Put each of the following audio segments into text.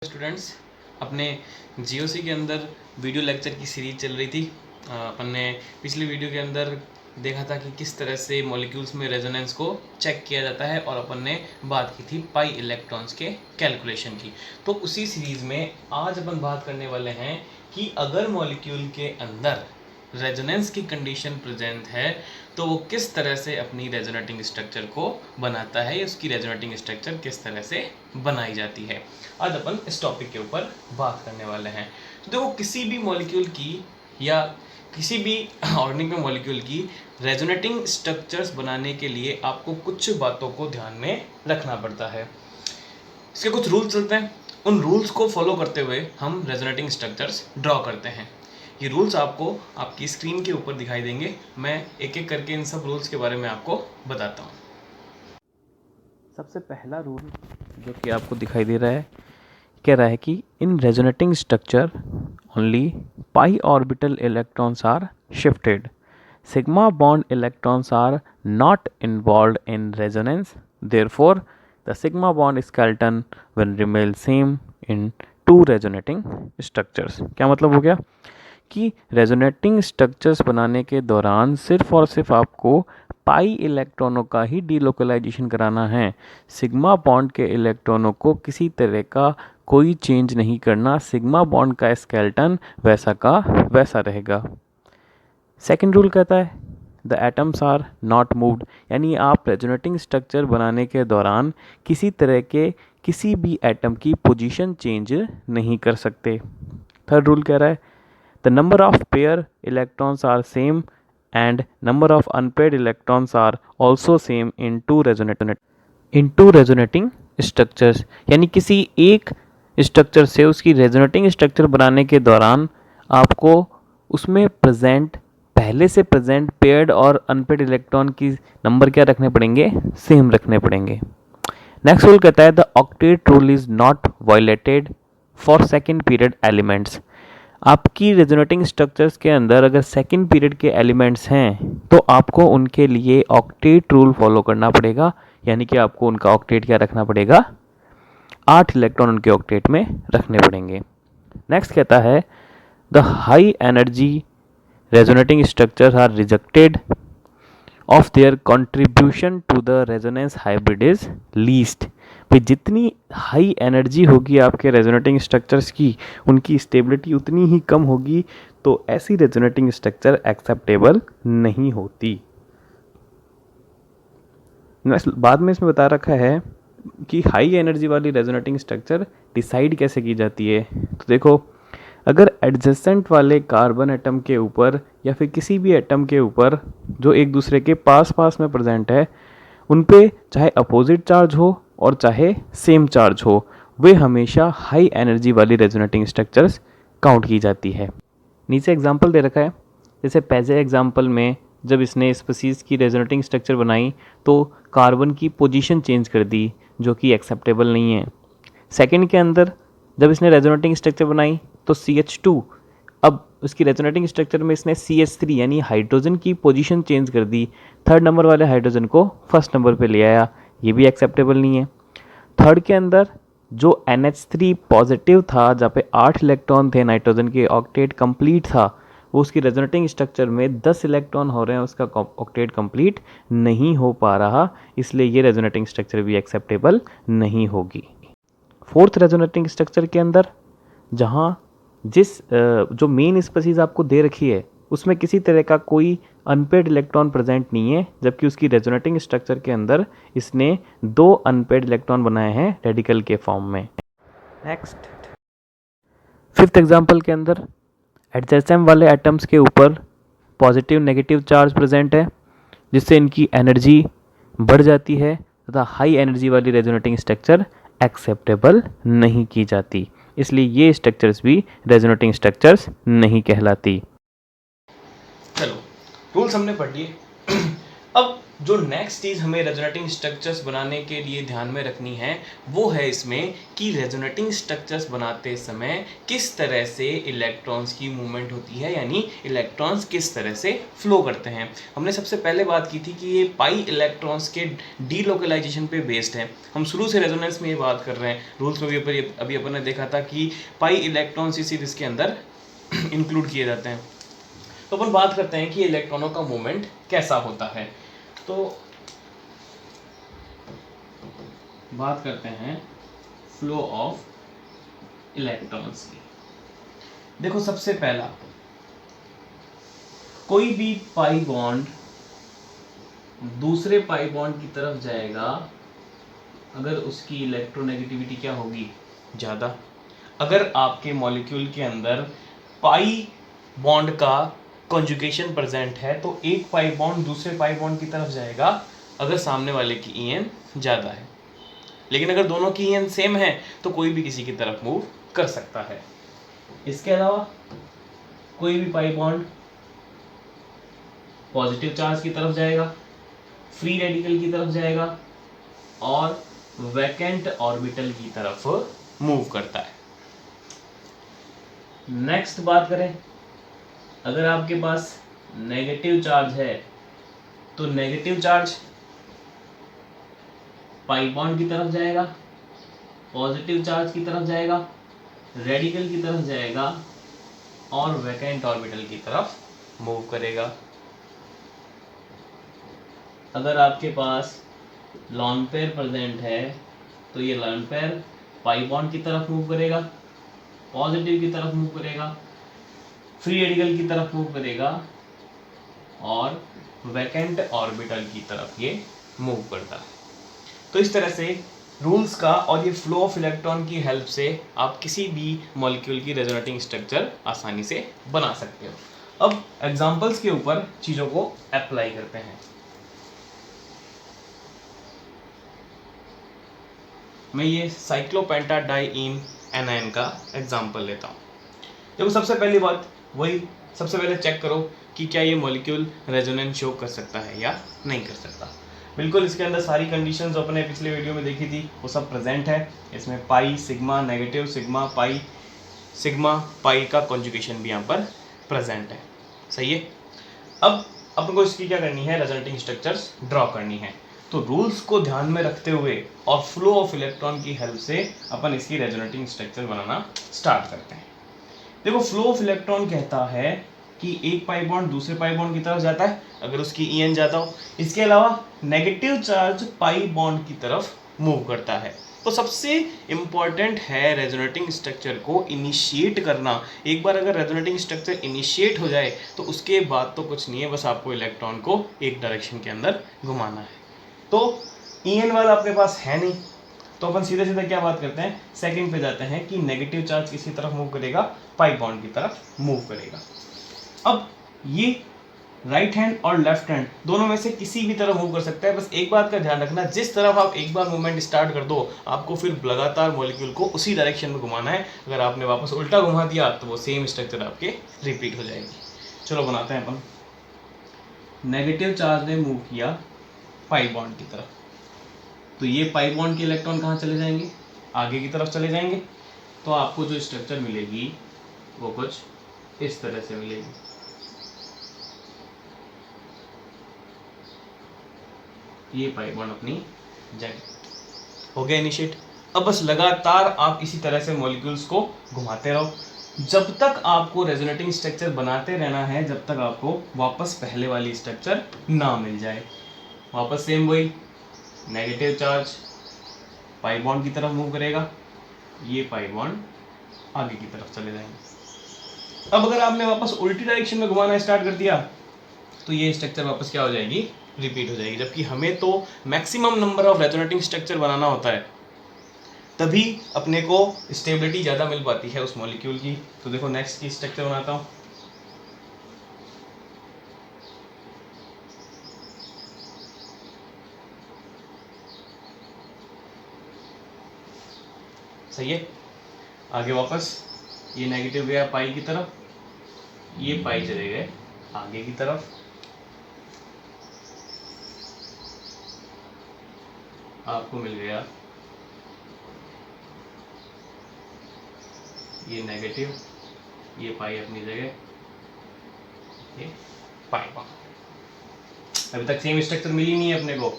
Students, अपने GOC के अंदर वीडियो लेक्चर की सीरीज चल रही थी। अपन ने पिछली वीडियो के अंदर देखा था कि किस तरह से मॉलिक्यूल्स में रेजोनेंस को चेक किया जाता है और अपन ने बात की थी पाई इलेक्ट्रॉन्स के कैलकुलेशन की। तो उसी सीरीज़ में आज अपन बात करने वाले हैं कि अगर मॉलिक्यूल के अंदर रेजोनेंस की कंडीशन प्रेजेंट है तो वो किस तरह से अपनी रेजोनेटिंग स्ट्रक्चर को बनाता है या उसकी रेजोनेटिंग स्ट्रक्चर किस तरह से बनाई जाती है। आज अपन इस टॉपिक के ऊपर बात करने वाले हैं। तो देखो, किसी भी मॉलिक्यूल की या किसी भी ऑर्गेनिक मॉलिक्यूल की रेजोनेटिंग स्ट्रक्चर्स बनाने के लिए आपको कुछ बातों को ध्यान में रखना पड़ता है। इसके कुछ रूल्स चलते हैं, उन रूल्स को फॉलो करते हुए हम रेजोनेटिंग स्ट्रक्चर्स ड्रॉ करते हैं। ये रूल्स आपको आपकी स्क्रीन के ऊपर दिखाई देंगे। मैं एक एक करके इन सब रूल्स के बारे में आपको बताता हूँ। सबसे पहला रूल जो कि आपको दिखाई दे रहा है, कह रहा है कि in resonating structure only pi orbital electrons are shifted, sigma bond electrons are not involved in resonance, therefore the sigma bond skeleton will remain same in two resonating structures। क्या मतलब हो गया कि रेजोनेटिंग स्ट्रक्चर्स बनाने के दौरान सिर्फ और सिर्फ आपको पाई इलेक्ट्रॉनों का ही डीलोकलाइजेशन कराना है। सिग्मा बॉन्ड के इलेक्ट्रॉनों को किसी तरह का कोई चेंज नहीं करना। सिग्मा बॉन्ड का स्केलेटन वैसा का वैसा रहेगा। सेकेंड रूल कहता है the atoms are not moved, यानी आप रेजोनेटिंग स्ट्रक्चर बनाने के दौरान किसी तरह के किसी भी एटम की पोजीशन चेंज नहीं कर सकते। थर्ड रूल कह रहा है the number of pair electrons are same and number of unpaired electrons are also same in two resonating structures, यानी किसी एक स्ट्रक्चर से उसकी रेजोनेटिंग स्ट्रक्चर बनाने के दौरान आपको उसमें पहले से प्रेजेंट पेयर्ड और अनपेयर्ड इलेक्ट्रॉन की नंबर क्या रखने पड़ेंगे, सेम रखने पड़ेंगे। नेक्स्ट रूल कहता है the octet rule is not violated for second period elements. आपकी रेजोनेटिंग स्ट्रक्चर्स के अंदर अगर सेकेंड पीरियड के एलिमेंट्स हैं तो आपको उनके लिए ऑक्टेट रूल फॉलो करना पड़ेगा, यानी कि आपको उनका ऑक्टेट क्या रखना पड़ेगा, 8 इलेक्ट्रॉन उनके ऑक्टेट में रखने पड़ेंगे। नेक्स्ट कहता है the high energy resonating structures are rejected of their contribution to the resonance hybrid is least। भाई जितनी हाई एनर्जी होगी आपके रेजोनेटिंग स्ट्रक्चर्स की, उनकी स्टेबिलिटी उतनी ही कम होगी, तो ऐसी रेजोनेटिंग स्ट्रक्चर एक्सेप्टेबल नहीं होती। बाद में इसमें बता रखा है कि हाई एनर्जी वाली रेजोनेटिंग स्ट्रक्चर डिसाइड कैसे की जाती है। तो देखो, अगर एडजेसेंट वाले कार्बन एटम के ऊपर या फिर किसी भी एटम के ऊपर जो एक दूसरे के पास पास में प्रेजेंट है, उन पे चाहे अपोजिट चार्ज हो और चाहे सेम चार्ज हो, वे हमेशा हाई एनर्जी वाली रेजोनेटिंग स्ट्रक्चर्स काउंट की जाती है। नीचे एग्जांपल दे रखा है, जैसे पहले एग्जांपल में जब इसने स्पीसीज की रेजोनेटिंग स्ट्रक्चर बनाई तो कार्बन की पोजीशन चेंज कर दी, जो कि एक्सेप्टेबल नहीं है। सेकंड के अंदर जब इसने रेजोनेटिंग स्ट्रक्चर बनाई तो CH2, अब उसकी रेजोनेटिंग स्ट्रक्चर में इसने CH3 यानी हाइड्रोजन की पोजीशन चेंज कर दी, थर्ड नंबर वाले हाइड्रोजन को फर्स्ट नंबर पे ले आया, ये भी एक्सेप्टेबल नहीं है। थर्ड के अंदर जो NH3 पॉजिटिव था, जहाँ पे 8 इलेक्ट्रॉन थे, नाइट्रोजन के ऑक्टेट कंप्लीट था, वो उसकी रेजोनेटिंग स्ट्रक्चर में 10 इलेक्ट्रॉन हो रहे हैं, उसका ऑक्टेट कंप्लीट नहीं हो पा रहा, इसलिए ये रेजोनेटिंग स्ट्रक्चर भी एक्सेप्टेबल नहीं होगी। फोर्थ रेजोनेटिंग स्ट्रक्चर के अंदर जहाँ जो मेन स्पीसीज आपको दे रखी है उसमें किसी तरह का कोई अनपेयर्ड इलेक्ट्रॉन प्रेजेंट नहीं है, जबकि उसकी रेजोनेटिंग स्ट्रक्चर के अंदर इसने 2 अनपेयर्ड इलेक्ट्रॉन बनाए हैं रेडिकल के फॉर्म में। नेक्स्ट फिफ्थ एग्जांपल के अंदर एडजेसेंट वाले एटम्स के ऊपर पॉजिटिव नेगेटिव चार्ज प्रेजेंट है, जिससे इनकी एनर्जी बढ़ जाती है तथा हाई एनर्जी वाली रेजोनेटिंग स्ट्रक्चर एक्सेप्टेबल नहीं की जाती, इसलिए ये स्ट्रक्चर्स भी रेजोनेटिंग स्ट्रक्चर्स नहीं कहलाती। चलो, रूल्स हमने पढ़ लिए। अब जो नेक्स्ट चीज़ हमें रेजोनेटिंग स्ट्रक्चर्स बनाने के लिए ध्यान में रखनी है वो है इसमें कि रेजोनेटिंग स्ट्रक्चर्स बनाते समय किस तरह से इलेक्ट्रॉन्स की मूवमेंट होती है, यानी इलेक्ट्रॉन्स किस तरह से फ्लो करते हैं। हमने सबसे पहले बात की थी कि ये पाई इलेक्ट्रॉन्स के डीलोकलाइजेशन पे बेस्ड है। हम शुरू से रेजोनेंस में ये बात कर रहे हैं। रूल्स में भी अभी अपन ने देखा था कि पाई इलेक्ट्रॉन्स इसी इसके अंदर इंक्लूड किए जाते हैं। तो अपन बात करते हैं कि इलेक्ट्रॉनों का मूवमेंट कैसा होता है। तो बात करते हैं फ्लो ऑफ इलेक्ट्रॉन्स की। देखो सबसे पहला, कोई भी पाई बॉन्ड दूसरे पाई बॉन्ड की तरफ जाएगा अगर उसकी इलेक्ट्रोनेगेटिविटी क्या होगी, ज़्यादा। अगर आपके मॉलिक्यूल के अंदर पाई बॉन्ड का कॉन्जुगेशन प्रेजेंट है तो एक पाई बॉन्ड दूसरे पाई बॉन्ड की तरफ जाएगा अगर सामने वाले की ईएन ज़्यादा है। लेकिन अगर दोनों की ईएन सेम है तो कोई भी किसी की तरफ मूव कर सकता है। इसके अलावा कोई भी पाई बॉन्ड पॉजिटिव चार्ज की तरफ जाएगा, फ्री रेडिकल की तरफ जाएगा और वैकेंट ऑर्बिटल की तरफ मूव करता है। नेक्स्ट बात करें, अगर आपके पास नेगेटिव चार्ज है तो नेगेटिव चार्ज पाई बॉन्ड की तरफ जाएगा, पॉजिटिव चार्ज की तरफ जाएगा, रेडिकल की तरफ जाएगा और वैकेंट ऑर्बिटल की तरफ मूव करेगा। अगर आपके पास लॉन पेयर प्रेजेंट है तो ये लॉन पेयर पाई बॉन्ड की तरफ मूव करेगा, पॉजिटिव की तरफ मूव करेगा, फ्री रेडिकल की तरफ मूव करेगा और वैकेंट ऑर्बिटल की तरफ ये मूव करता है। तो इस तरह से रूल्स का और ये फ्लो ऑफ इलेक्ट्रॉन की हेल्प से आप किसी भी मॉलिक्यूल की रेजोनेटिंग स्ट्रक्चर आसानी से बना सकते हो। अब एग्जांपल्स के ऊपर चीज़ों को अप्लाई करते हैं। मैं ये साइक्लोपेंटाडाइईन एनायन का एग्जांपल लेता हूँ। देखो सबसे पहली बात वही, सबसे पहले चेक करो कि क्या ये मॉलिक्यूल रेजोनेंस शो कर सकता है या नहीं कर सकता। बिल्कुल इसके अंदर सारी कंडीशंस जो अपने पिछले वीडियो में देखी थी वो सब प्रेजेंट है। इसमें pi sigma negative sigma pi का कॉन्जुगेशन भी यहाँ पर प्रेजेंट है। सही है। अब अपन को इसकी क्या करनी है, रेजोनेटिंग स्ट्रक्चर्स ड्रॉ करनी है। तो रूल्स को ध्यान में रखते हुए और फ्लो ऑफ इलेक्ट्रॉन की हेल्प से अपन इसकी रेजोनेटिंग स्ट्रक्चर बनाना स्टार्ट करते हैं। देखो फ्लो ऑफ इलेक्ट्रॉन कहता है कि एक पाई बॉन्ड दूसरे पाई बॉन्ड की तरफ जाता है अगर उसकी ईएन ज्यादा हो। इसके अलावा नेगेटिव चार्ज पाई बॉन्ड की तरफ मूव करता है। तो सबसे इम्पॉर्टेंट है रेजोनेटिंग स्ट्रक्चर को इनिशिएट करना। एक बार अगर रेजोनेटिंग स्ट्रक्चर इनिशिएट हो जाए तो उसके बाद तो कुछ नहीं है, बस आपको इलेक्ट्रॉन को एक डायरेक्शन के अंदर घुमाना है। तो ईएन वाला अपने पास है नहीं तो अपन सीधे सीधे क्या बात करते हैं, सेकंड पे जाते हैं कि नेगेटिव चार्ज किसी तरफ मूव करेगा, पाई बॉन्ड की तरफ मूव करेगा। अब ये राइट हैंड और लेफ्ट हैंड दोनों में से किसी भी तरफ मूव कर सकता है। बस एक बात का ध्यान रखना, जिस तरफ आप एक बार मूवमेंट स्टार्ट कर दो आपको फिर लगातार मॉलिक्यूल को उसी डायरेक्शन में घुमाना है। अगर आपने वापस उल्टा घुमा दिया तो वो सेम स्ट्रक्चर आपके रिपीट हो जाएगी। चलो बनाते हैं अपन। नेगेटिव चार्ज ने मूव किया पाई बॉन्ड की तरफ, तो ये पाई बॉन्ड के इलेक्ट्रॉन कहाँ चले जाएंगे, आगे की तरफ चले जाएंगे। तो आपको जो स्ट्रक्चर मिलेगी वो कुछ इस तरह से मिलेगी। ये पाई बॉन्ड अपनी जगह हो गया इनिशिएट। अब बस लगातार आप इसी तरह से मॉलिक्यूल्स को घुमाते रहो जब तक आपको रेजोनेटिंग स्ट्रक्चर बनाते रहना है, जब तक आपको वापस पहले वाली स्ट्रक्चर ना मिल जाए। वापस सेम वही, नेगेटिव चार्ज पाई बॉन्ड की तरफ मूव करेगा, ये पाई बॉन्ड आगे की तरफ चले जाएंगे। अब अगर आपने वापस उल्टी डायरेक्शन में घुमाना स्टार्ट कर दिया तो ये स्ट्रक्चर वापस क्या हो जाएगी, रिपीट हो जाएगी। जबकि हमें तो maximum number of resonating structure बनाना होता है, तभी अपने को स्टेबिलिटी ज़्यादा मिल पाती है उस मॉलिक्यूल की। तो देखो नेक्स्ट की स्ट्रक्चर बनाता हूँ। सही है। आगे वापस ये नेगेटिव गया पाई की तरफ, ये पाई चले गए आगे की तरफ। आपको मिल गया ये नेगेटिव, ये पाई अपनी जगह, ये पाई बॉन्ड। अभी तक सेम स्ट्रक्चर मिली नहीं है अपने को,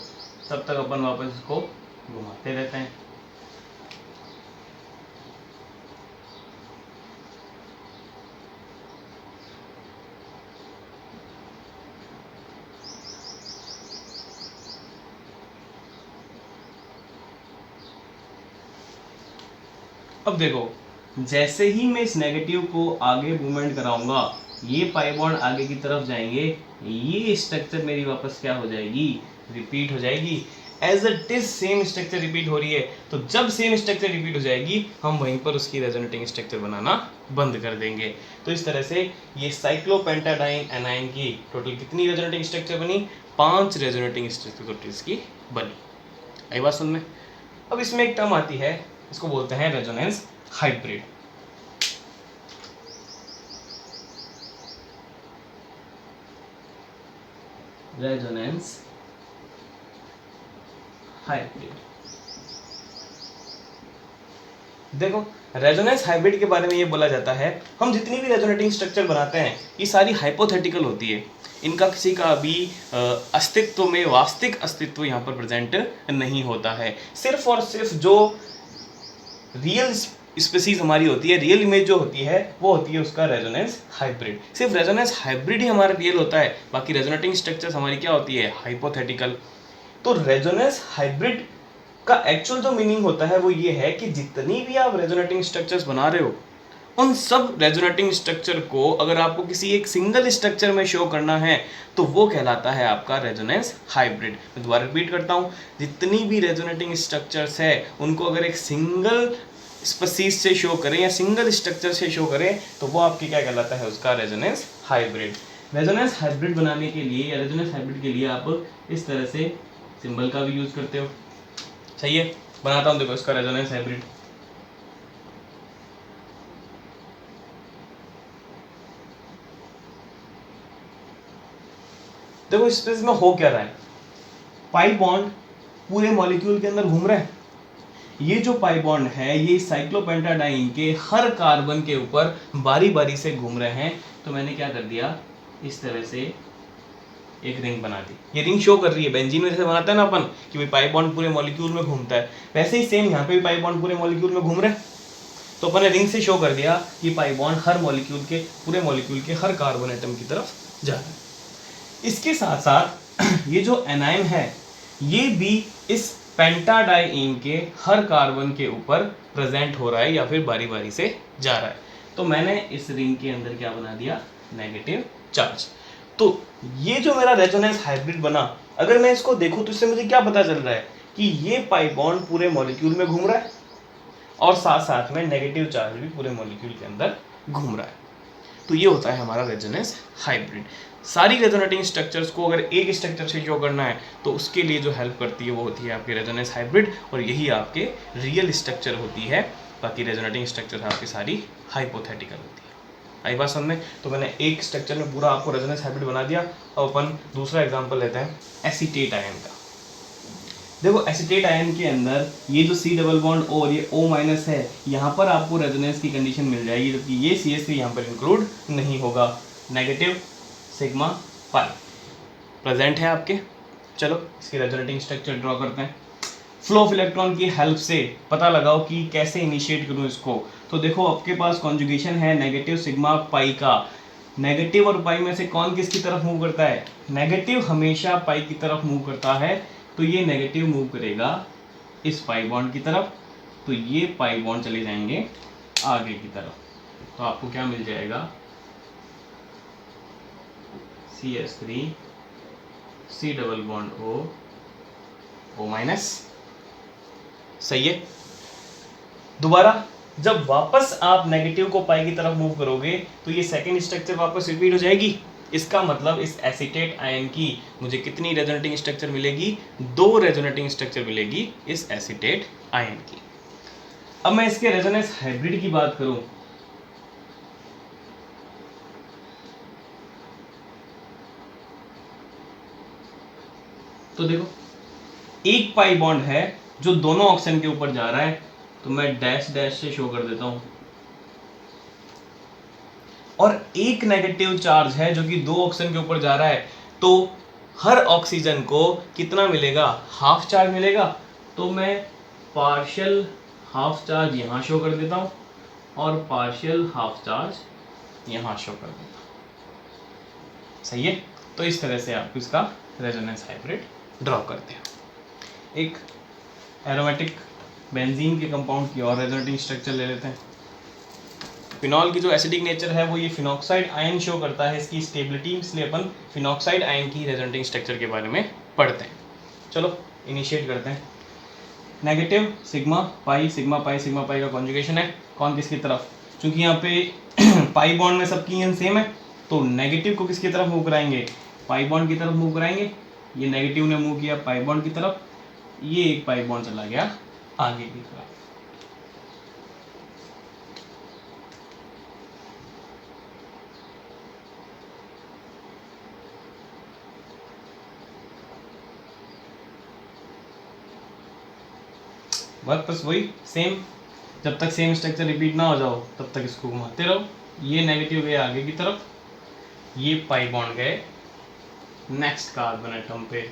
तब तक अपन वापस इसको घुमाते रहते हैं। अब देखो, जैसे ही मैं इस नेगेटिव को आगे मूवमेंट कराऊंगा, ये पाई बॉन्ड आगे की तरफ जाएंगे, ये स्ट्रक्चर मेरी वापस क्या हो जाएगी, रिपीट हो जाएगी। As it is same structure repeat हो रही है, तो जब सेम स्ट्रक्चर रिपीट हो जाएगी हम वहीं पर उसकी रेजोनेटिंग स्ट्रक्चर बनाना बंद कर देंगे। तो इस तरह से ये साइक्लोपेंटाडाइन एनाइन की टोटल कितनी रेजोनेटिंग स्ट्रक्चर बनी, 5 रेजोनेटिंग स्ट्रक्चर इसकी बनी। आई बात सुन में। अब इसमें एक टर्म आती है, इसको बोलते हैं रेजोनेंस हाइब्रिड। Resonance hybrid. देखो, रेजोनेंस हाइब्रिड के बारे में ये बोला जाता है, हम जितनी भी रेजोनेटिंग स्ट्रक्चर बनाते हैं ये सारी हाइपोथेटिकल होती है, इनका किसी का भी अस्तित्व में वास्तविक अस्तित्व यहाँ पर प्रेजेंट नहीं होता है। सिर्फ और सिर्फ जो रियल स्पीसीज हमारी होती है, रियल इमेज जो होती है वो होती है उसका रेजोनेंस हाइब्रिड। सिर्फ रेजोनेंस हाइब्रिड ही हमारा रियल होता है, बाकी रेजोनेटिंग स्ट्रक्चर्स हमारी क्या होती है, हाइपोथेटिकल। तो रेजोनेंस हाइब्रिड का एक्चुअल जो मीनिंग होता है वो ये है कि जितनी भी आप रेजोनेटिंग स्ट्रक्चर्स बना रहे हो, उन सब रेजोनेटिंग स्ट्रक्चर को अगर आपको किसी एक सिंगल स्ट्रक्चर में शो करना है तो वो कहलाता है आपका रेजोनेंस हाइब्रिड। मैं दोबारा रिपीट करता हूँ, जितनी भी रेजोनेटिंग स्ट्रक्चर्स है उनको अगर एक सिंगल स्पीसीज से शो करें या सिंगल स्ट्रक्चर से शो करें तो वो आपकी क्या कहलाता है, उसका रेजोनेंस हाइब्रिड। रेजोनेंस हाइब्रिड बनाने के लिए या रेजोनेंस हाइब्रिड के लिए आप इस तरह से सिंबल का भी यूज करते हो। सही है, बनाता हूं, देखो इसका रेजोनेंस हाइब्रिड। देखो इस स्पेस में हो क्या रहा है, पाई बॉन्ड पूरे मॉलिक्यूल के अंदर घूम रहा है। ये जो पाई बॉन्ड है ये साइक्लोपेंटाडाइन के हर कार्बन के ऊपर बारी बारी से घूम रहे हैं। तो मैंने क्या कर दिया, इस तरह से एक रिंग बना दी। ये रिंग शो कर रही है, बेंजीन में जैसे बनाता है ना अपन कि भाई पाई बॉन्ड पूरे मॉलिक्यूल में घूमता है, वैसे ही सेम यहाँ पे भी पाई बॉन्ड पूरे मॉलिक्यूल में घूम रहे हैं। तो अपन ने रिंग से शो कर दिया कि पाई बॉन्ड हर मॉलिक्यूल के, पूरे मॉलिक्यूल के हर कार्बन एटम की तरफ जा रहा है। इसके साथ साथ ये जो एनाइन है ये भी इस पेंटाडाइइन के हर कार्बन के ऊपर प्रेजेंट हो रहा है या फिर बारी बारी से जा रहा है। तो मैंने इस रिंग के अंदर क्या बना दिया, नेगेटिव चार्ज। तो ये जो मेरा रेजोनेंस हाइब्रिड बना, अगर मैं इसको देखूं तो इससे मुझे क्या पता चल रहा है कि ये पाई बॉन्ड पूरे मॉलिक्यूल में घूम रहा है और साथ साथ में नेगेटिव चार्ज भी पूरे मॉलिक्यूल के अंदर घूम रहा है। तो ये होता है हमारा रेजोनेंस हाइब्रिड। सारी रेजोनेटिंग स्ट्रक्चर्स को अगर एक स्ट्रक्चर से शो करना है तो उसके लिए जो हेल्प करती है वो होती है आपकी रेजोनेंस हाइब्रिड, और यही आपके रियल स्ट्रक्चर होती है। बाकी रेजोनेटिंग स्ट्रक्चर आपकी सारी हाइपोथेटिकल होती है। आई बात समझ में। तो मैंने एक स्ट्रक्चर में पूरा आपको रेजोनेंस हाइब्रिड बना दिया। अब अपन दूसरा एग्जांपल लेते हैं एसीटेट आयन का। देखो एसीटेट आयन के अंदर ये जो C डबल बॉन्ड O और ये O माइनस है, यहाँ पर आपको रेजोनेंस की कंडीशन मिल जाएगी, जबकि ये CH3 यहाँ पर इंक्लूड नहीं होगा। नेगेटिव सिग्मा पाई प्रेजेंट है आपके। चलो इसकी रेजोनेटिंग स्ट्रक्चर ड्रॉ करते हैं। फ्लो ऑफ इलेक्ट्रॉन की हेल्प से पता लगाओ कि कैसे इनिशिएट करूँ इसको। तो देखो आपके पास कॉन्जुगेशन है नेगेटिव सिग्मा पाई का। नेगेटिव और पाई में से कौन किसकी तरफ मूव करता है, नेगेटिव हमेशा पाई की तरफ मूव करता है। तो ये नेगेटिव मूव करेगा इस पाई बॉन्ड की तरफ, तो ये पाई बॉन्ड चले जाएंगे आगे की तरफ। तो आपको क्या मिल जाएगा, CH3 C double bond O minus. सही है। दोबारा जब वापस आप नेगेटिव को पाई की तरफ मूव करोगे तो ये सेकेंड स्ट्रक्चर वापस रिपीट हो जाएगी। इसका मतलब इस एसीटेट आयन की मुझे कितनी रेजोनेटिंग स्ट्रक्चर मिलेगी, 2 रेजोनेटिंग स्ट्रक्चर मिलेगी इस एसीटेट आयन की। अब मैं इसके रेजोनेंस हाइब्रिड की बात करूं तो देखो एक पाई बॉन्ड है जो दोनों ऑक्सीजन के ऊपर जा रहा है, तो मैं डैश डैश से शो कर देता हूं, और एक नेगेटिव चार्ज है जो कि दो ऑक्सीजन के ऊपर जा रहा है, तो हर ऑक्सीजन को कितना मिलेगा, हाफ चार्ज मिलेगा। तो मैं पार्शियल हाफ चार्ज यहां शो कर देता हूं और पार्शियल हाफ चार्ज यहां शो कर देता हूं। सही है। तो इस तरह से आप इसका रेजोनेंस हाइब्रिड ड्रॉ करते हैं। एक एरोमेटिक बेंजीन के कंपाउंड की और रेजोनेटिंग स्ट्रक्चर ले लेते हैं। फिनॉल की जो एसिडिक नेचर है वो ये फिनॉक्साइड आयन शो करता है, इसकी स्टेबिलिटी, इसलिए अपन फिनॉक्साइड आयन की रेजोनेटिंग स्ट्रक्चर के बारे में पढ़ते हैं। चलो इनिशिएट करते हैं। नेगेटिव सिग्मा पाई का कॉन्जुगेशन है, कौन किसकी तरफ, क्योंकि यहाँ पे पाई बॉन्ड में सबकी आयन सेम है, तो नेगेटिव को किसकी तरफ मूव कराएंगे, पाई बॉन्ड की तरफ मूव कराएंगे। ये नेगेटिव ने मूव किया पाई बॉन्ड की तरफ, ये एक पाई बॉन्ड चला गया आगे की तरफ। बस वही सेम, जब तक सेम स्ट्रक्चर रिपीट ना हो जाओ तब तक इसको घुमाते रहो। ये नेगेटिव गए आगे की तरफ, ये पाई बॉन्ड गए नेक्स्ट कार्बन एटम पे।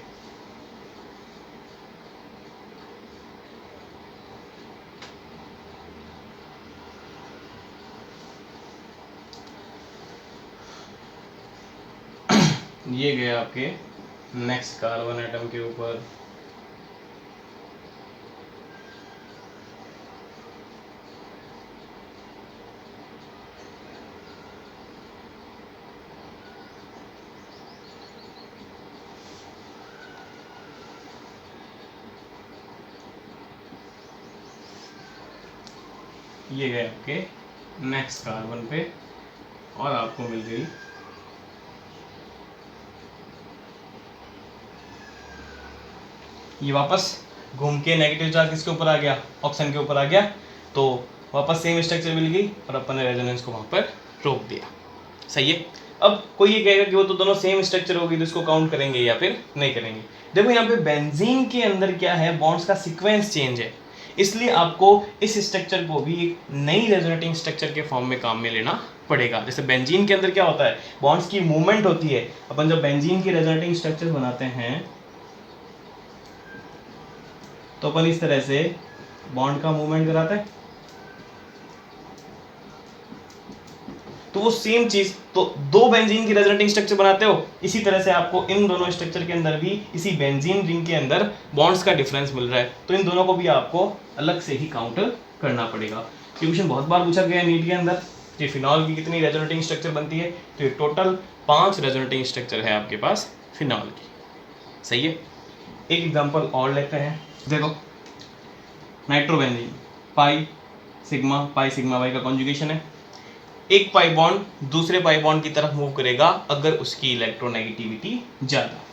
ये गए आपके नेक्स्ट कार्बन एटम के ऊपर। ये गए आपके नेक्स्ट कार्बन पे और आपको मिल गई ये वापस घूम के नेगेटिव चार्ज किसके ऊपर आ गया, ऑक्सीजन के ऊपर आ गया, तो वापस सेम स्ट्रक्चर मिल गई और अपन ने रेजोनेंस को वहां पर रोक दिया। सही है। अब कोई ये कहेगा कि वो तो दोनों सेम स्ट्रक्चर होगी तो इसको काउंट करेंगे या फिर नहीं करेंगे। देखो यहाँ पे बेंजीन के अंदर क्या है, बॉन्ड्स का सीक्वेंस चेंज है, इसलिए आपको इस स्ट्रक्चर को भी एक नई रेजोनेटिंग स्ट्रक्चर के फॉर्म में काम में लेना पड़ेगा। जैसे बेंजीन के अंदर क्या होता है, बॉन्ड्स की मूवमेंट होती है। अपन जब बेंजीन की रेजोनेटिंग स्ट्रक्चर बनाते हैं तो अपन इस तरह से बॉन्ड का मूवमेंट कराते हैं, तो वो सेम चीज, तो दो बेंजीन की रेजोनेटिंग स्ट्रक्चर बनाते हो, इसी तरह से आपको इन दोनों स्ट्रक्चर के अंदर भी इसी बेंजीन रिंग के अंदर बॉन्ड्स का डिफरेंस मिल रहा है, तो इन दोनों को भी आपको अलग से ही काउंट करना पड़ेगा। क्वेश्चन बहुत बार पूछा गया नीट के अंदर कि फिनॉल की कितनी रेजोनेटिंग स्ट्रक्चर बनती है, तो ये टोटल 5 रेजोनेटिंग स्ट्रक्चर है आपके पास फिनॉल की। सही है। एक एग्जांपल और लेते हैं। देखो नाइट्रोबेंजीन पाई सिग्मा वाई का कॉन्जुगेशन है। एक पाई बॉन्ड दूसरे पाई बॉन्ड की तरफ मूव करेगा अगर उसकी इलेक्ट्रोनेगेटिविटी ज्यादा।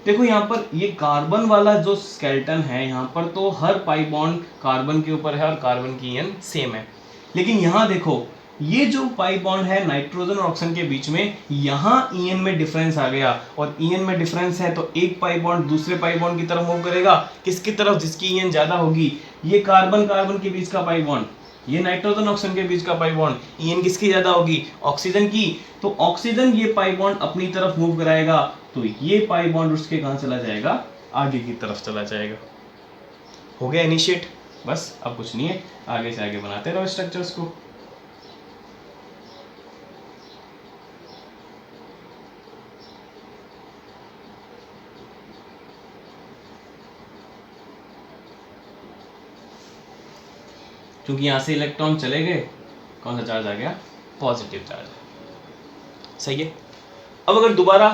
देखो यहाँ पर ये कार्बन वाला जो स्केलेटन है, यहाँ पर तो हर पाई बॉन्ड कार्बन के ऊपर है और कार्बन की आयन सेम है, लेकिन यहाँ देखो ये जो पाई बॉन्ड है नाइट्रोजन और ऑक्सीजन के बीच में, यहाँ ईएन में डिफरेंस आ गया, और ईएन में डिफरेंस है तो एक पाई बॉन्ड दूसरे पाई बॉन्ड की तरफ मूव करेगा, किसकी तरफ, जिसकी ईएन ज्यादा होगी। ये कार्बन कार्बन के बीच का पाई बॉन्ड, ये नाइट्रोजन ऑक्सीजन के बीच का पाई बॉन्ड, ईएन किसकी ज्यादा होगी, ऑक्सीजन की, तो ऑक्सीजन ये पाई बॉन्ड अपनी तरफ मूव कराएगा, तो ये पाई बॉन्ड उसके कहां चला जाएगा, आगे की तरफ चला जाएगा। हो गया इनिशिएट, बस अब कुछ नहीं है, आगे से आगे बनाते रहो स्ट्रक्चर्स को। क्योंकि यहाँ से इलेक्ट्रॉन चले गए, कौन सा चार्ज आ गया, पॉजिटिव चार्ज। सही है। अब अगर दोबारा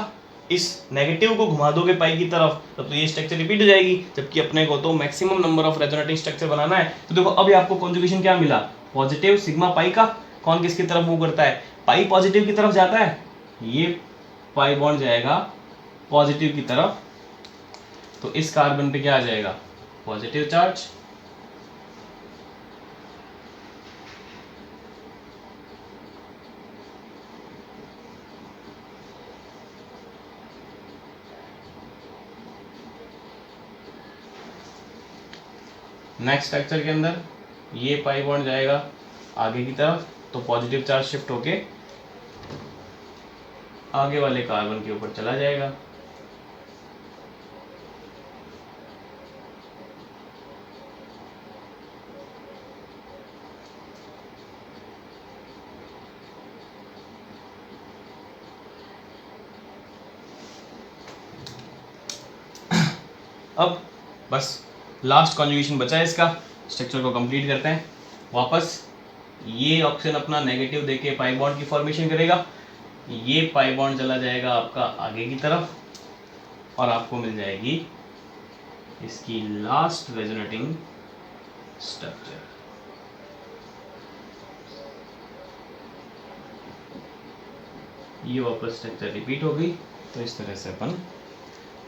इस नेगेटिव को घुमा दोगे पाई की तरफ, तब तो ये स्ट्रक्चर रिपीट हो जाएगी, जबकि अपने को तो maximum number of resonating structure बनाना है। तो देखो अब आपको कॉन्जुगेशन क्या मिला, पॉजिटिव सिग्मा पाई का, कौन किसकी तरफ मूव करता है, पाई पॉजिटिव की तरफ जाता है, ये पाई बॉन्ड जाएगा पॉजिटिव की तरफ, तो इस कार्बन पे क्या आ जाएगा, पॉजिटिव चार्ज। नेक्स्ट स्ट्रक्चर के अंदर ये पाई बॉन्ड जाएगा आगे की तरफ, तो पॉजिटिव चार्ज शिफ्ट होके आगे वाले कार्बन के ऊपर चला जाएगा। अब बस लास्ट कॉन्जुगेशन बचा है इसका, स्ट्रक्चर को कंप्लीट करते हैं। वापस ये ऑप्शन अपना नेगेटिव देके पाई बॉन्ड की फॉर्मेशन करेगा, ये पाई बॉन्ड चला जाएगा आपका आगे की तरफ और आपको मिल जाएगी इसकी लास्ट रेजोनेटिंग स्ट्रक्चर। ये वापस स्ट्रक्चर रिपीट हो गई। तो इस तरह से अपन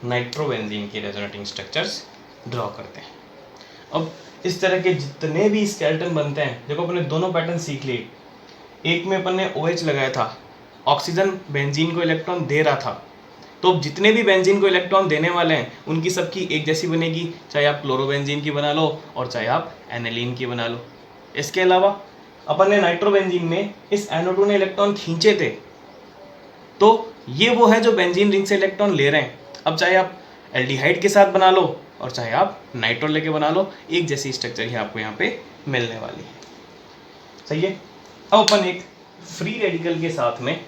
नाइट्रोबेंजीन की रेजोनेटिंग स्ट्रक्चर्स ड्रॉ करते हैं। अब इस तरह के जितने भी स्केलेटन बनते हैं, देखो अपने दोनों पैटर्न सीख लिए। एक में अपन ने OH लगाया था, ऑक्सीजन बेंजीन को इलेक्ट्रॉन दे रहा था, तो अब जितने भी बेंजीन को इलेक्ट्रॉन देने वाले हैं उनकी सबकी एक जैसी बनेगी, चाहे आप क्लोरोबेंजीन की बना लो और चाहे आप एनिलीन की बना लो। इसके अलावा अपन ने नाइट्रोबेंजीन में इस NO2 ने इलेक्ट्रॉन खींचे थे, तो ये वो है जो बेंजीन रिंग से इलेक्ट्रॉन ले रहे हैं। अब चाहे आप एल्डिहाइड के साथ बना लो और चाहे आप नाइट्रो लेके बना लो, एक जैसी स्ट्रक्चर ही आपको यहाँ पे मिलने वाली है। सही है। अब अपन एक फ्री रेडिकल के साथ में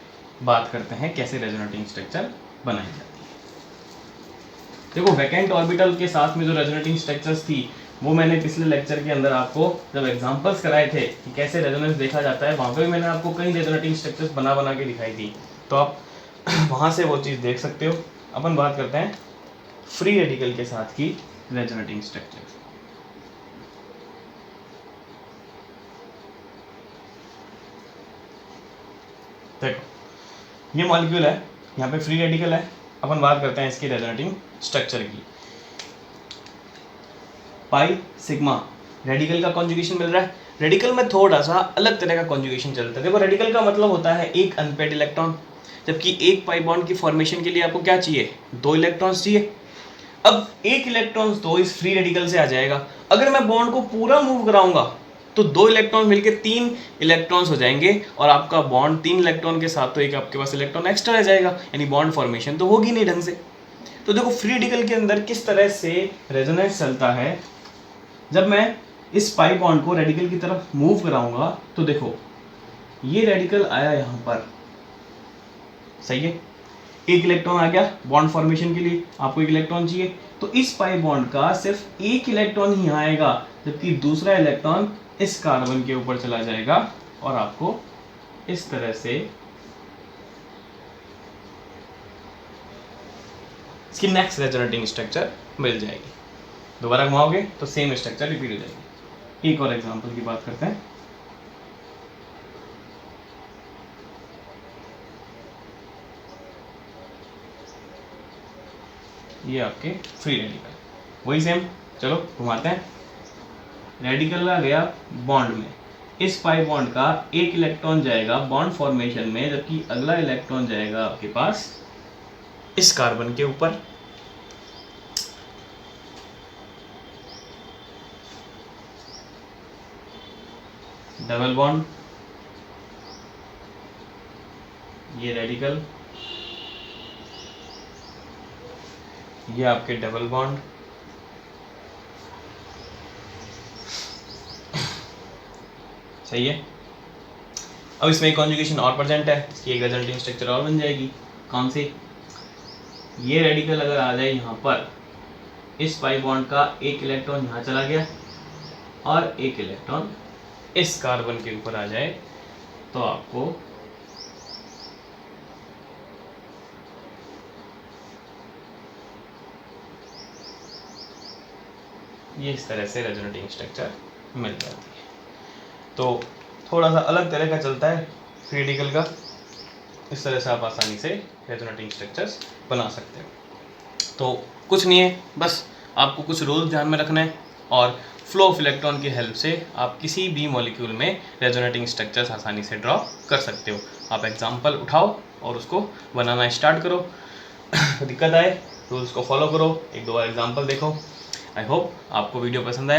बात करते हैं कैसे रेजोनेटिंग स्ट्रक्चर बनाई जाती है। देखो वैकेंट ऑर्बिटल के साथ में जो रेजोनेटिंग स्ट्रक्चर्स थी वो मैंने पिछले लेक्चर के अंदर आपको जब एग्जांपल्स कराए थे कि कैसे रेजोनेंस देखा जाता है, वहाँ पे भी मैंने आपको कई रेजोनेटिंग स्ट्रक्चर्स बना बना के दिखाई थी, तो आप वहाँ से वो चीज़ देख सकते हो। अपन बात करते हैं फ्री रेडिकल के साथ की रेजोनेटिंग स्ट्रक्चर। देखो ये मॉलिक्यूल है, यहाँ पे फ्री रेडिकल है। अपन बात करते हैं इसकी रेजोनेटिंग स्ट्रक्चर की। पाई सिग्मा रेडिकल का कॉन्जुगेशन मिल रहा है। रेडिकल में थोड़ा सा अलग तरह का कॉन्जुगेशन चलता है। देखो रेडिकल का मतलब होता है एक अनपेड इलेक्ट्रॉन, जबकि एक पाई बॉन्ड की फॉर्मेशन के लिए आपको क्या चाहिए, 2 इलेक्ट्रॉन्स चाहिए। अब एक इलेक्ट्रॉन्स तो इस फ्री रेडिकल से आ जाएगा। अगर मैं बॉन्ड को पूरा मूव कराऊंगा तो 2 इलेक्ट्रॉन मिलके 3 इलेक्ट्रॉन्स हो जाएंगे और आपका बॉन्ड 3 इलेक्ट्रॉन के साथ तो एक आपके पास इलेक्ट्रॉन एक्स्ट्रा रह जाएगा, यानी बॉन्ड फॉर्मेशन तो होगी नहीं ढंग से। तो देखो फ्री रेडिकल के अंदर किस तरह से रेजोनेंस चलता है। जब मैं इस पाई बॉन्ड को रेडिकल की तरफ मूव कराऊंगा तो देखो ये रेडिकल आया यहाँ पर, सही है, एक इलेक्ट्रॉन आ गया बॉन्ड फॉर्मेशन के लिए, आपको एक इलेक्ट्रॉन चाहिए, तो इस पाई बॉन्ड का सिर्फ एक इलेक्ट्रॉन ही यहाँ आएगा, जबकि दूसरा इलेक्ट्रॉन इस कार्बन के ऊपर चला जाएगा और आपको इस तरह से इसकी नेक्स्ट रेजोनेटिंग स्ट्रक्चर मिल जाएगी। दोबारा घुमाओगे तो सेम स्ट्रक्चर रिपीट हो जाएगी। एक और एग्जांपल की बात करते हैं। ये आपके फ्री रेडिकल, वही सेम, चलो घुमाते हैं। रेडिकल आ गया बॉन्ड में, इस पाई बॉन्ड का एक इलेक्ट्रॉन जाएगा बॉन्ड फॉर्मेशन में, जबकि अगला इलेक्ट्रॉन जाएगा आपके पास इस कार्बन के ऊपर। डबल बॉन्ड, ये रेडिकल, ये आपके डबल बॉन्ड, सही है। अब इसमें एक कॉन्जुगेशन और प्रेजेंट है, इसकी एक रेजोनेटिंग स्ट्रक्चर और बन जाएगी। कौन सी, ये रेडिकल अगर आ जाए यहाँ पर, इस पाई बॉन्ड का एक इलेक्ट्रॉन यहाँ चला गया और एक इलेक्ट्रॉन इस कार्बन के ऊपर आ जाए, तो आपको ये इस तरह से रेजोनेटिंग स्ट्रक्चर मिल जाती है। तो थोड़ा सा अलग तरह का चलता है फ्री रेडिकल का, इस तरह से आप आसानी से रेजोनेटिंग स्ट्रक्चर्स बना सकते हो। तो कुछ नहीं है, बस आपको कुछ रूल्स ध्यान में रखना है और फ्लो ऑफ इलेक्ट्रॉन की हेल्प से आप किसी भी मॉलिक्यूल में रेजोनेटिंग स्ट्रक्चर्स आसानी से ड्रॉ कर सकते हो। आप एग्जाम्पल उठाओ और उसको बनाना स्टार्ट करो। दिक्कत आए रूल्स को फॉलो करो, एक दो बार एग्जाम्पल देखो। आई होप आपको वीडियो पसंद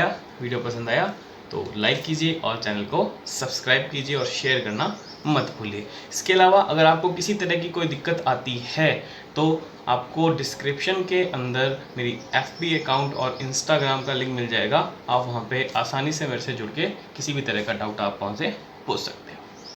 आया तो लाइक कीजिए और चैनल को सब्सक्राइब कीजिए और शेयर करना मत भूलिए। इसके अलावा अगर आपको किसी तरह की कोई दिक्कत आती है तो आपको डिस्क्रिप्शन के अंदर मेरी FB अकाउंट और इंस्टाग्राम का लिंक मिल जाएगा। आप वहाँ पे आसानी से मेरे से जुड़ के किसी भी तरह का डाउट आप वहाँ से पूछ सकते हैं।